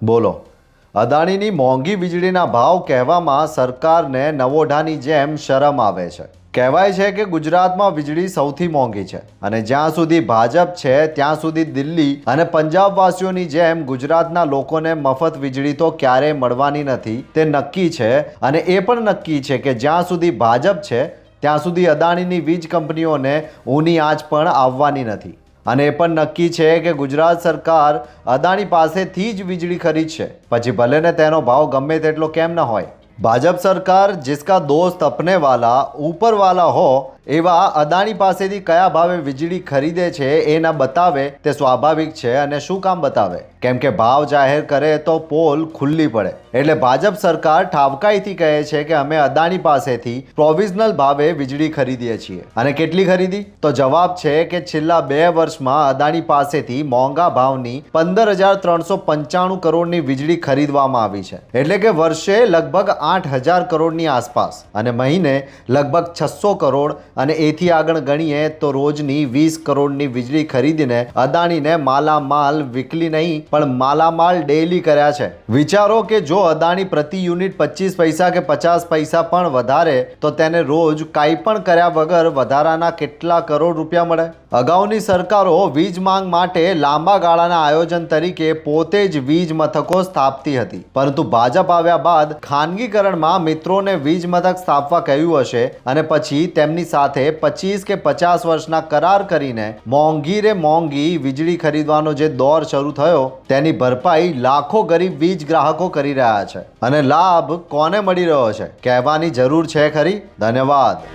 બોલો, અદાણીની મોંઘી વીજળીના ભાવ કહેવામાં સરકારને નવોઢાની જેમ શરમ આવે છે। કહેવાય છે કે ગુજરાતમાં વીજળી સૌથી મોંઘી છે અને જ્યાં સુધી ભાજપ છે ત્યાં સુધી દિલ્હી અને પંજાબવાસીઓની જેમ ગુજરાતના લોકોને મફત વીજળી તો ક્યારેય મળવાની નથી, તે નક્કી છે। અને એ પણ નક્કી છે કે જ્યાં સુધી ભાજપ છે ત્યાં સુધી અદાણીની વીજ કંપનીઓને ઊની આંચ પણ આવવાની નથી। અને એ પણ નક્કી છે કે ગુજરાત સરકાર અદાણી પાસેથી જ વીજળી ખરીદશે, પછી ભલે ને તેનો ભાવ ગમે તેટલો કેમ ન હોય। ભાજપ સરકાર जिसका दोस्त अपने वाला ऊपर वाला हो એવા અદાણી પાસેથી કયા ભાવે વીજળી ખરીદે છે એ ન બતાવે તે સ્વાભાવિક છે। અને શું કામ બતાવે? કેમ કે ભાવ જાહેર કરે તો પોલ ખુલ્લી પડે। એટલે ભાજપ સરકાર ઠાવકાઈથી કહે છે કે અમે અદાણી પાસેથી પ્રોવિઝનલ ભાવે વીજળી ખરીદીએ છીએ। અને કેટલી ખરીદી? તો જવાબ છે કે છેલ્લા 2 વર્ષમાં અદાણી પાસેથી મોંઘા ભાવની 15,395 કરોડની વીજળી ખરીદવામાં આવી છે। એટલે કે વર્ષે લગભગ 8,000 કરોડની આસપાસ અને મહિને લગભગ 600 કરોડ અને એથી આગળ ગણીએ તો રોજની 20 કરોડની વીજળી ખરીદીને અદાણીને માલામાલ વીકલી નહીં પણ માલામાલ ડેઈલી કર્યા છે। વિચારો કે જો અદાણી પ્રતિ યુનિટ 25 પૈસા કે 50 પૈસા પણ વધારે તો તેને રોજ કાંઈ પણ કર્યા વગર વધારાના કેટલા કરોડ રૂપિયા મળે। અગાઉની સરકારો વીજ માંગ માટે લાંબા ગાળાના આયોજન તરીકે પોતે જ વીજ મથકો સ્થાપતી હતી, પરંતુ ભાજપ આવ્યા બાદ ખાનગીકરણમાં મિત્રોને વીજ મથક સ્થાપવા કહ્યું હશે અને પછી તેમની સાથે 25 કે 50 વર્ષના કરાર કરીને મોંઘી રે મોંઘી વીજળી ખરીદવાનો જે દોર શરૂ થયો તેની ભરપાઈ લાખો ગરીબ વીજ ગ્રાહકો કરી રહ્યા છે। અને લાભ કોને મળી રહ્યો છે કહેવાની જરૂર છે ખરી? ધન્યવાદ।